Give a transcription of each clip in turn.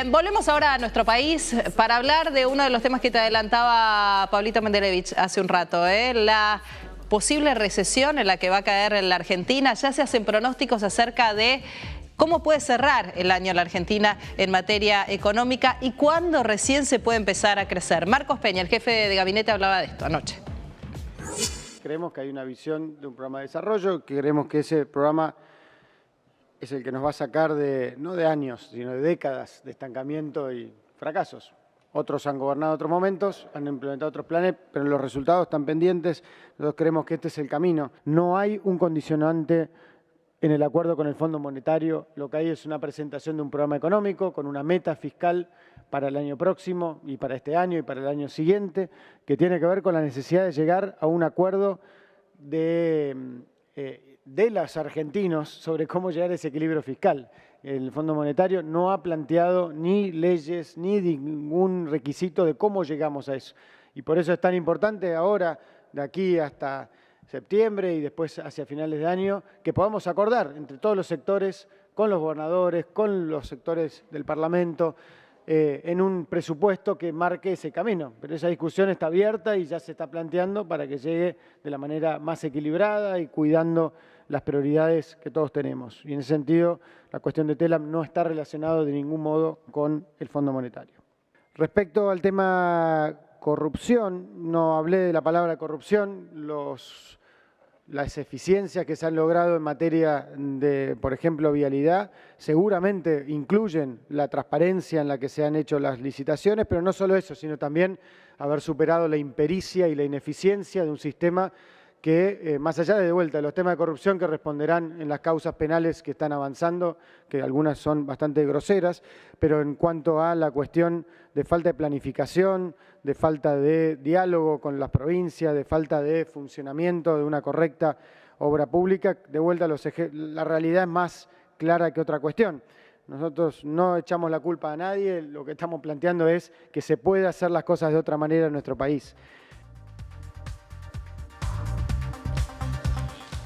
Bien, volvemos ahora a nuestro país para hablar de uno de los temas que te adelantaba Pablito Mendelevich hace un rato, la posible recesión en la que va a caer la Argentina. Ya se hacen pronósticos acerca de cómo puede cerrar el año la Argentina en materia económica y cuándo recién se puede empezar a crecer. Marcos Peña, el jefe de gabinete, hablaba de esto anoche. Creemos que hay una visión de un programa de desarrollo, que creemos que ese programa es el que nos va a sacar no de años, sino de décadas de estancamiento y fracasos. Otros han gobernado otros momentos, han implementado otros planes, pero los resultados están pendientes. Nosotros creemos que este es el camino. No hay un condicionante en el acuerdo con el Fondo Monetario. Lo que hay es una presentación de un programa económico con una meta fiscal para el año próximo y para este año y para el año siguiente, que tiene que ver con la necesidad de llegar a un acuerdo de los argentinos sobre cómo llegar a ese equilibrio fiscal. El Fondo Monetario no ha planteado ni leyes ni ningún requisito de cómo llegamos a eso. Y por eso es tan importante ahora, de aquí hasta septiembre y después hacia finales de año, que podamos acordar entre todos los sectores, con los gobernadores, con los sectores del Parlamento, en un presupuesto que marque ese camino. Pero esa discusión está abierta y ya se está planteando para que llegue de la manera más equilibrada y cuidando las prioridades que todos tenemos. Y en ese sentido, la cuestión de TELAM no está relacionada de ningún modo con el Fondo Monetario. Respecto al tema corrupción, no hablé de la palabra corrupción, las eficiencias que se han logrado en materia de, por ejemplo, vialidad, seguramente incluyen la transparencia en la que se han hecho las licitaciones, pero no solo eso, sino también haber superado la impericia y la ineficiencia de un sistema que, más allá de vuelta, los temas de corrupción que responderán en las causas penales que están avanzando, que algunas son bastante groseras, pero en cuanto a la cuestión de falta de planificación, de falta de diálogo con las provincias, de falta de funcionamiento de una correcta obra pública, de vuelta la realidad es más clara que otra cuestión. Nosotros no echamos la culpa a nadie, lo que estamos planteando es que se puede hacer las cosas de otra manera en nuestro país.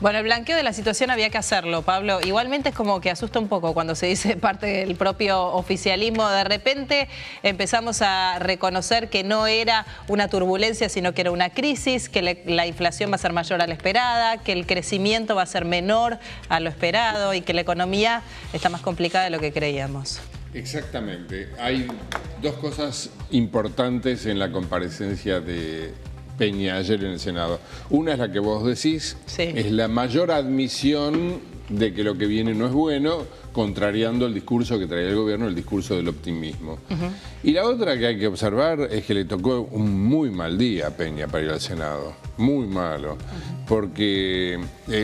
Bueno, el blanqueo de la situación había que hacerlo, Pablo. Igualmente es como que asusta un poco cuando se dice parte del propio oficialismo. De repente empezamos a reconocer que no era una turbulencia, sino que era una crisis, que la inflación va a ser mayor a la esperada, que el crecimiento va a ser menor a lo esperado y que la economía está más complicada de lo que creíamos. Exactamente. Hay dos cosas importantes en la comparecencia de Peña ayer en el Senado. Una es la que vos decís, sí. Es la mayor admisión de que lo que viene no es bueno, contrariando el discurso que traía el gobierno, el discurso del optimismo. Y la otra que hay que observar es que le tocó un muy mal día a Peña para ir al Senado, muy malo, porque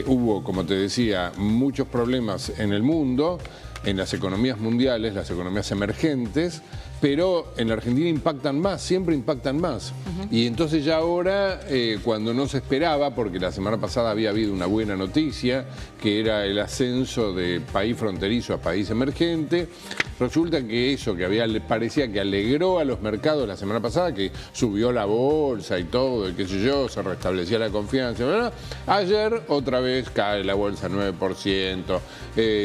hubo, como te decía, muchos problemas en el mundo, en las economías mundiales, las economías emergentes, pero en la Argentina impactan más, siempre impactan más. Y entonces ya ahora, cuando no se esperaba, porque la semana pasada había habido una buena noticia, que era el ascenso de país fronterizo a país emergente, resulta que eso que parecía que alegró a los mercados la semana pasada, que subió la bolsa y todo, y qué sé yo, se restablecía la confianza, ¿verdad? Ayer otra vez cae la bolsa 9%,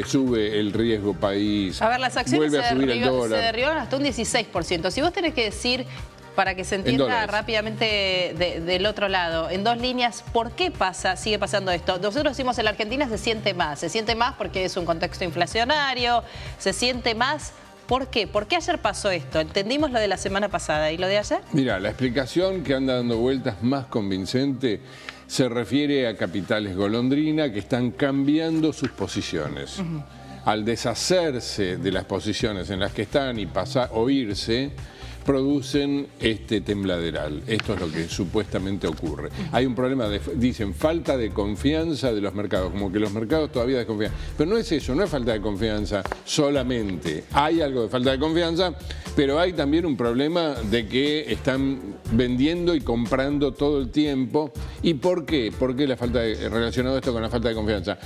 sube el riesgo país, a ver, las acciones vuelve a subir el dólar. Se derribaron hasta un 16%. Si vos tenés que decir, para que se entienda rápidamente del otro lado, en dos líneas, ¿por qué sigue pasando esto? Nosotros decimos en la Argentina se siente más porque es un contexto inflacionario, se siente más. ¿Por qué? ¿Por qué ayer pasó esto? Entendimos lo de la semana pasada, ¿y lo de ayer? Mira, la explicación que anda dando vueltas más convincente se refiere a capitales golondrina que están cambiando sus posiciones. Al deshacerse de las posiciones en las que están y o irse, producen este tembladeral. Esto es lo que supuestamente ocurre. Hay un problema dicen, falta de confianza de los mercados, como que los mercados todavía desconfían. Pero no es eso, no es falta de confianza solamente. Hay algo de falta de confianza, pero hay también un problema de que están vendiendo y comprando todo el tiempo. ¿Y por qué? ¿Por qué relacionado esto con la falta de confianza?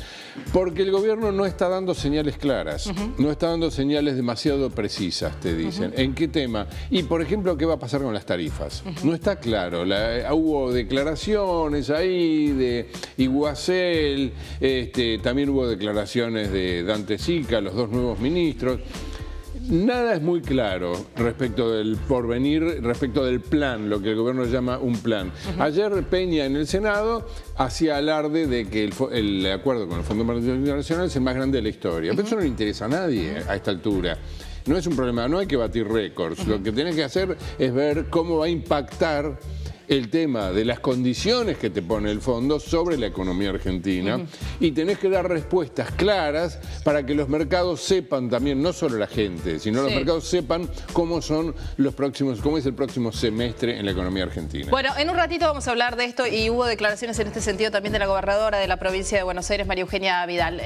Porque el gobierno no está dando señales claras, no está dando señales demasiado precisas, te dicen. ¿En qué tema? Y por ejemplo, ¿qué va a pasar con las tarifas? No está claro. Hubo declaraciones ahí de Iguacel, también hubo declaraciones de Dante Sica, los dos nuevos ministros. nada es muy claro respecto del porvenir, respecto del plan, lo que el gobierno llama un plan. Ayer Peña en el Senado hacía alarde de que el acuerdo con el Fondo Monetario Internacional es el más grande de la historia. Pero eso no le interesa a nadie a esta altura. No es un problema, no hay que batir récords. Lo que tenés que hacer es ver cómo va a impactar el tema de las condiciones que te pone el fondo sobre la economía argentina y tenés que dar respuestas claras para que los mercados sepan también, no solo la gente, sino los mercados sepan cómo son los próximos, cómo es el próximo semestre en la economía argentina. Bueno, en un ratito vamos a hablar de esto y hubo declaraciones en este sentido también de la gobernadora de la provincia de Buenos Aires, María Eugenia Vidal.